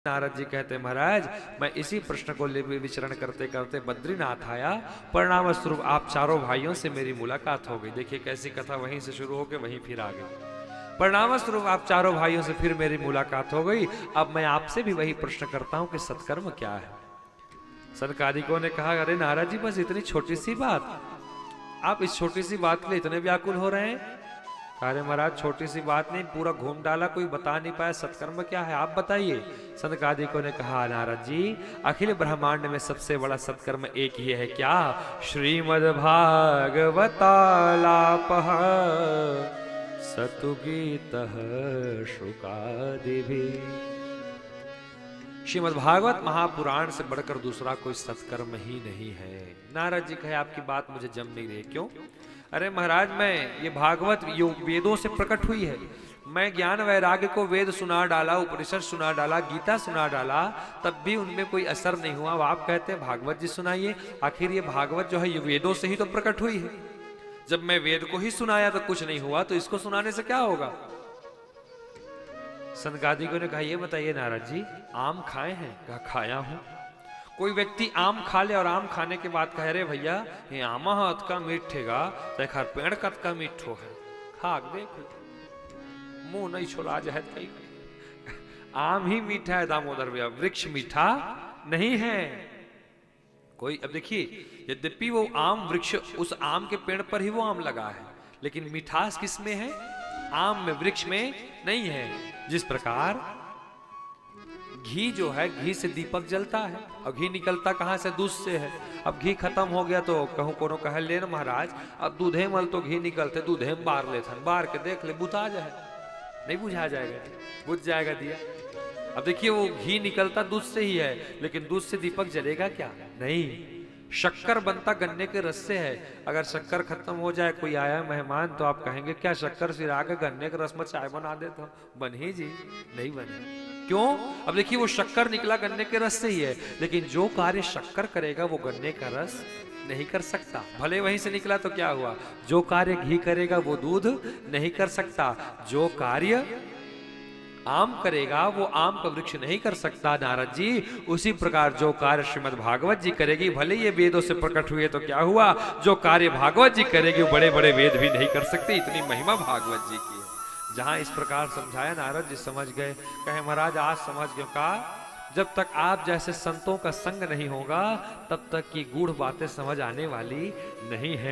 नारद जी कहते महाराज मैं इसी प्रश्न को ले विचरण करते करते बद्रीनाथ आया। परिणाम स्वरूप आप चारों भाइयों से मेरी मुलाकात हो गई। देखिए कैसी कथा वहीं से शुरू होकर वहीं फिर आ गई। परिणाम स्वरूप आप चारों भाइयों से फिर मेरी मुलाकात हो गई। अब मैं आपसे भी वही प्रश्न करता हूं कि सत्कर्म क्या है। सनकादिकों ने कहा अरे नारद जी बस इतनी छोटी सी बात, आप इस छोटी सी बात के लिए इतने व्याकुल हो रहे हैं। अरे महाराज छोटी सी बात नहीं, पूरा घूम डाला, कोई बता नहीं पाया सत्कर्म क्या है, आप बताइए। सनकादिकों ने कहा नारद जी अखिल ब्रह्मांड में सबसे बड़ा सत्कर्म एक ही है क्या, श्रीमद् भागवतालापः सतुगीतः शुकादिभिः। श्रीमद् भागवत महापुराण से बढ़कर दूसरा कोई सत्कर्म ही नहीं है। नारद जी कहे आपकी बात मुझे जम नहीं रही, क्यों? अरे महाराज मैं ये भागवत योग वेदों से प्रकट हुई है, मैं ज्ञान वैराग्य को वेद सुना डाला, उपनिषद सुना डाला, गीता सुना डाला, तब भी उनमें कोई असर नहीं हुआ। अब आप कहते हैं भागवत जी सुनाइए। आखिर ये भागवत जो है ये वेदों से ही तो प्रकट हुई है। जब मैं वेद को ही सुनाया तो कुछ नहीं हुआ, तो इसको सुनाने से क्या होगा? सनकादिकों ने कहा ये बताइए नारद जी आम खाए हैं? कहा खाया हूं। कोई व्यक्ति आम खा ले और आम खाने के बाद कहे रे भैया ये आमा हाथ का मीठेगा तो खर पेड़ कत का मीठो है, खाक देख मुंह नहीं छोड़ा जहद कहीं। आम ही मीठा है दामोदर भैया, वृक्ष मीठा नहीं है कोई। अब देखिए यद्यपि वो आम वृक्ष, उस आम के पेड़ पर ही वो आम लगा है, लेकिन मिठास किस में है? आम में, वृक्ष में नहीं है। जिस प्रकार घी जो है, घी से दीपक जलता है और घी निकलता कहां से? दूध से है। अब घी खत्म हो गया तो कहूं कोनो कह ले ना महाराज अब दूधे मल तो घी निकलते, दूधे में बार लेथन, बार के देख ले बुझा जाए, नहीं बुझा जाएगा, बुझ जाएगा दिया। अब देखिए वो घी निकलता दूध से ही है, लेकिन दूध से दीपक जलेगा क्या? नहीं। शक्कर बनता गन्ने के रस से है। अगर शक्कर खत्म हो जाए, कोई आया मेहमान, तो आप कहेंगे क्या शक्कर सिरा के गन्ने के रस में चाय बना दे? तो बनी जी नहीं बने। क्यों? अब देखिए वो शक्कर निकला गन्ने के रस से ही है, लेकिन जो कार्य शक्कर करेगा वो गन्ने का रस नहीं कर सकता। भले वहीं से निकला तो क्या हुआ? जो कार्य घी करेगा वो दूध नहीं कर सकता। जो कार्य आम करेगा वो आम का वृक्ष नहीं कर सकता नारद जी। उसी प्रकार जो कार्य श्रीमद् भागवत जी करेगी, भले ये वेदों से प्रकट हुए तो क्या हुआ, जो कार्य भागवत जी करेगी वो बड़े बड़े वेद भी नहीं कर सकते। इतनी महिमा भागवत जी की है। जहां इस प्रकार समझाया नारद जी समझ गए। कहे महाराज आज समझ गए। कहा जब तक आप जैसे संतों का संग नहीं होगा तब तक की गूढ़ बातें समझ आने वाली नहीं है।